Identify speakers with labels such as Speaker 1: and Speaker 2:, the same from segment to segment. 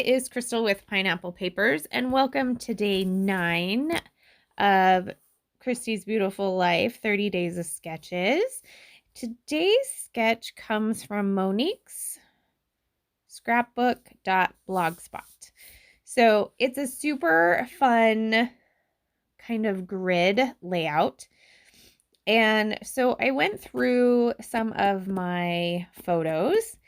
Speaker 1: is Crystal with Pineapple Papers, and welcome to day 9 of Christy's Beautiful Life, 30 Days of Sketches. Today's sketch comes from Monique's scrapbook.blogspot. So it's a super fun kind of grid layout. And so I went through some of my photos,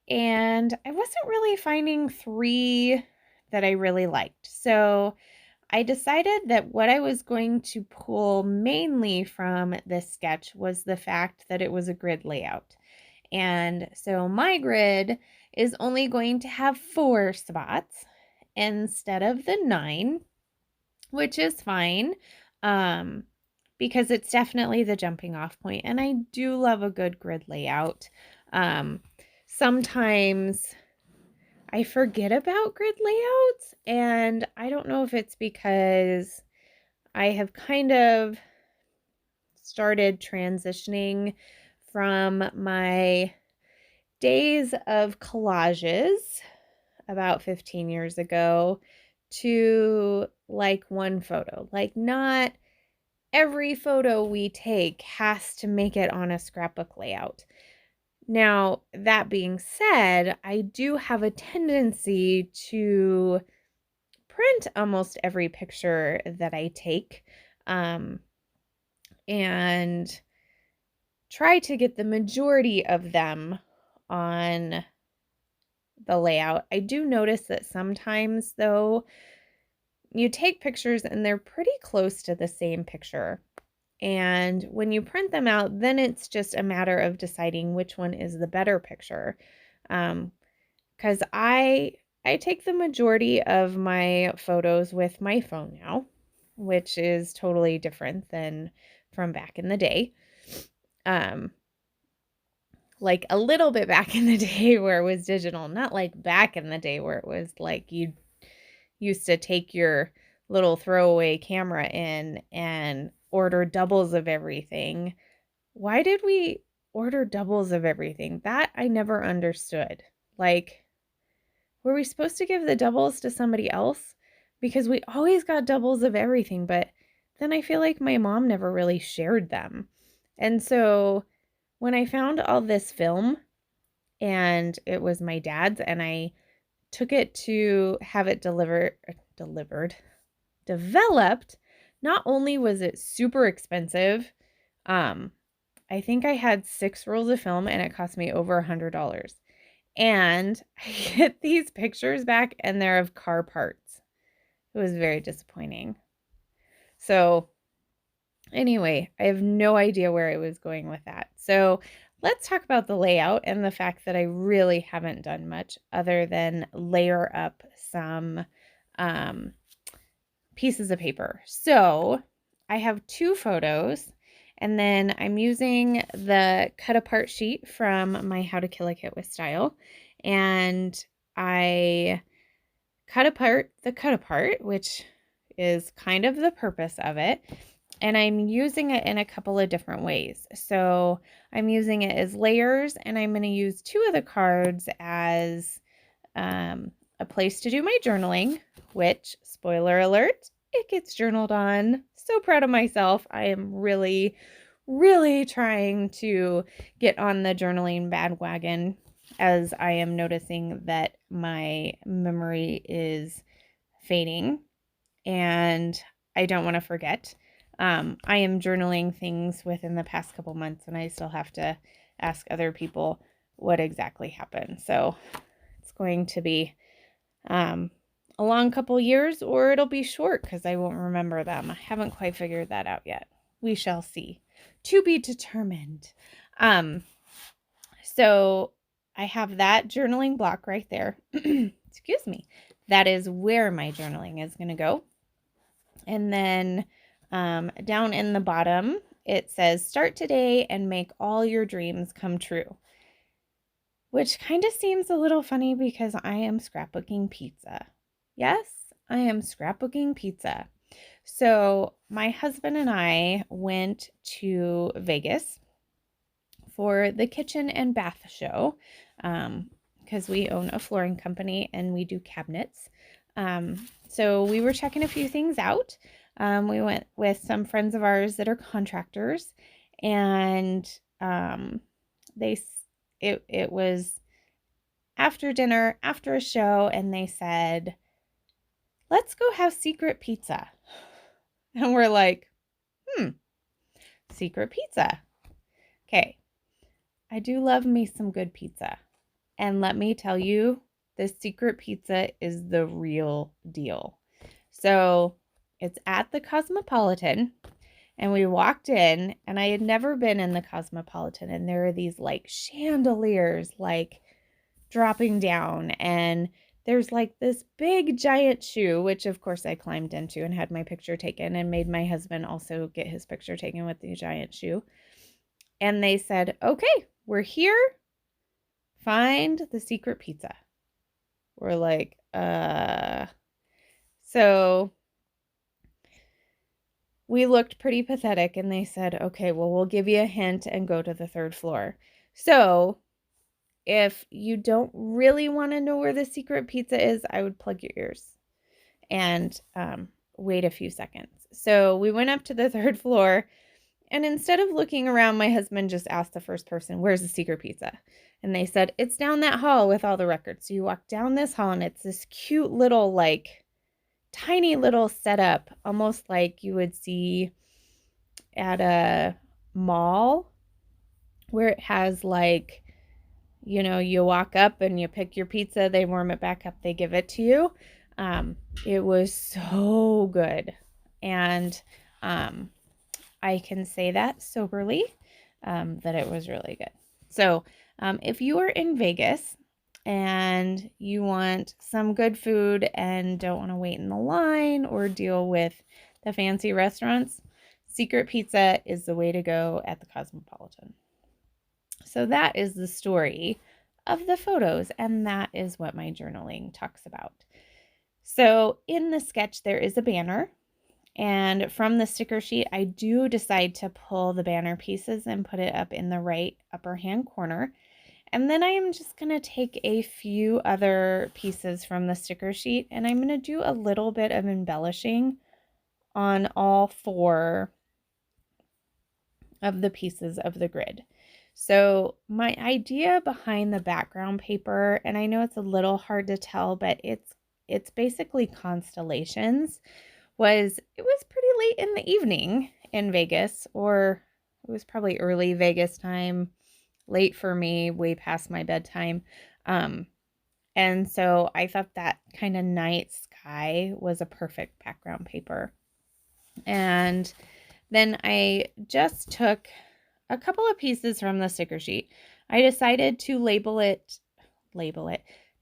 Speaker 1: and I wasn't really finding 3 that I really liked. So I decided that what I was going to pull mainly from this sketch was the fact that it was a grid layout. And so my grid is only going to have 4 spots instead of the 9, which is fine, because it's definitely the jumping off point. And I do love a good grid layout. Sometimes I forget about grid layouts, and I don't know if it's because I have kind of started transitioning from my days of collages about 15 years ago to like one photo. Like, not every photo we take has to make it on a scrapbook layout. Now, that being said, I do have a tendency to print almost every picture that I take, and try to get the majority of them on the layout. I do notice that sometimes, though, you take pictures and they're pretty close to the same picture. And when you print them out, then it's just a matter of deciding which one is the better picture. Because I take the majority of my photos with my phone now, which is totally different than from back in the day. Like a little bit back in the day where it was digital, not like back in the day where it was like you used to take your little throwaway camera in and order doubles of everything. Why did we order doubles of everything? That I never understood. Like, were we supposed to give the doubles to somebody else? Because we always got doubles of everything, but then I feel like my mom never really shared them. And so when I found all this film, and it was my dad's, and I took it to have it developed, not only was it super expensive, I think I had 6 rolls of film and it cost me over $100. And I get these pictures back and they're of car parts. It was very disappointing. So anyway, I have no idea where I was going with that. So let's talk about the layout and the fact that I really haven't done much other than layer up some pieces of paper. So I have 2 photos, and then I'm using the cut apart sheet from my How to Kill a Kit with Style, and I cut apart the cut apart, which is kind of the purpose of it. And I'm using it in a couple of different ways. So I'm using it as layers, and I'm going to use 2 of the cards as a place to do my journaling, which, spoiler alert, it gets journaled on. So proud of myself. I am really, really trying to get on the journaling bandwagon, as I am noticing that my memory is fading and I don't want to forget. I am journaling things within the past couple months, and I still have to ask other people what exactly happened. So it's going to be a long couple years, or it'll be short because I won't remember them. I haven't quite figured that out yet. We shall see. To be determined. So I have that journaling block right there. Excuse me. That is where my journaling is going to go. And then down in the bottom, it says, start today and make all your dreams come true. Which kind of seems a little funny because I am scrapbooking pizza. Yes, I am scrapbooking pizza. So my husband and I went to Vegas for the kitchen and bath show. because we own a flooring company and we do cabinets. So we were checking a few things out. We went with some friends of ours that are contractors, and it was after dinner, after a show, and they said, let's go have secret pizza. And we're like, secret pizza. Okay, I do love me some good pizza. And let me tell you, this secret pizza is the real deal. So it's at the Cosmopolitan, and we walked in, and I had never been in the Cosmopolitan, and there are these like chandeliers like dropping down, and there's like this big giant shoe, which of course I climbed into and had my picture taken and made my husband also get his picture taken with the giant shoe. And they said, okay, we're here. Find the secret pizza. We're like, So we looked pretty pathetic, and they said, okay, well, we'll give you a hint and go to the 3rd floor. So if you don't really want to know where the secret pizza is, I would plug your ears and wait a few seconds. So we went up to the 3rd floor, and instead of looking around, my husband just asked the first person, where's the secret pizza? And they said, it's down that hall with all the records. So you walk down this hall, and it's this cute little, like, tiny little setup, almost like you would see at a mall, where it has, like, you know, you walk up and you pick your pizza, they warm it back up, they give it to you. It was so good. And I can say that soberly, that it was really good. So if you are in Vegas and you want some good food and don't want to wait in the line or deal with the fancy restaurants, secret pizza is the way to go at the Cosmopolitan. So that is the story of the photos, and that is what my journaling talks about. So in the sketch, there is a banner, and from the sticker sheet, I do decide to pull the banner pieces and put it up in the right upper hand corner. And then I am just going to take a few other pieces from the sticker sheet, and I'm going to do a little bit of embellishing on all 4 of the pieces of the grid. So my idea behind the background paper, and I know it's a little hard to tell, but it's basically constellations, it was pretty late in the evening in Vegas, or it was probably early Vegas time, late for me, way past my bedtime. And so I thought that kind of night sky was a perfect background paper. And then I just took a couple of pieces from the sticker sheet. I decided to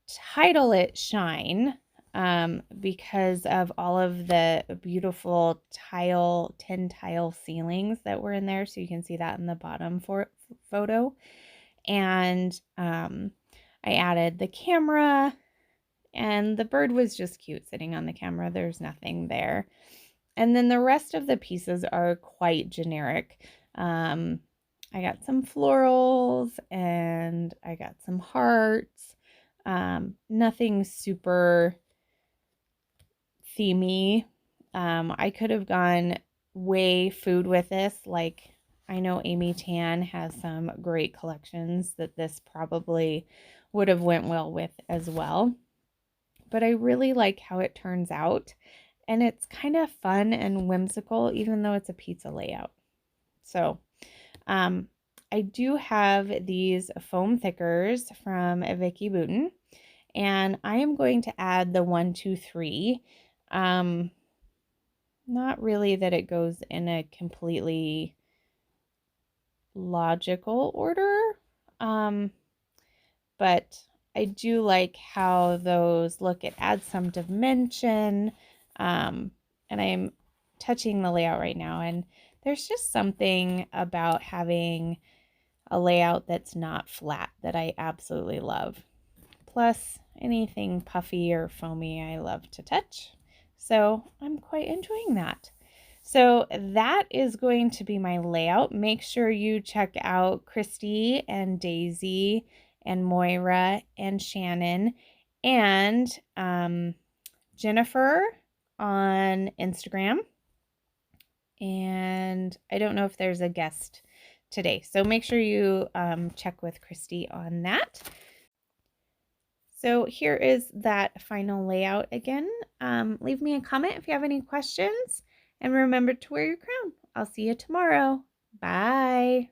Speaker 1: title it Shine, because of all of the beautiful tin tile ceilings that were in there. So you can see that in the bottom photo. And I added the camera, and the bird was just cute sitting on the camera. There's nothing there. And then the rest of the pieces are quite generic. I got some florals, and I got some hearts. Nothing super themey. I could have gone way food with this. Like, I know Amy Tan has some great collections that this probably would have went well with as well. But I really like how it turns out. And it's kind of fun and whimsical, even though it's a pizza layout. So I do have these foam thickers from Vicky Boutin, and I am going to add the 1, 2, 3. Not really that it goes in a completely logical order, but I do like how those look. It adds some dimension, and I'm touching the layout right now, and there's just something about having a layout that's not flat that I absolutely love. Plus, anything puffy or foamy I love to touch. So I'm quite enjoying that. So that is going to be my layout. Make sure you check out Christy and Daisy and Moira and Shannon and Jennifer on Instagram. And I don't know if there's a guest today, so make sure you check with Christy on that. So here is that final layout again. Leave me a comment if you have any questions, and remember to wear your crown. I'll see you tomorrow. Bye.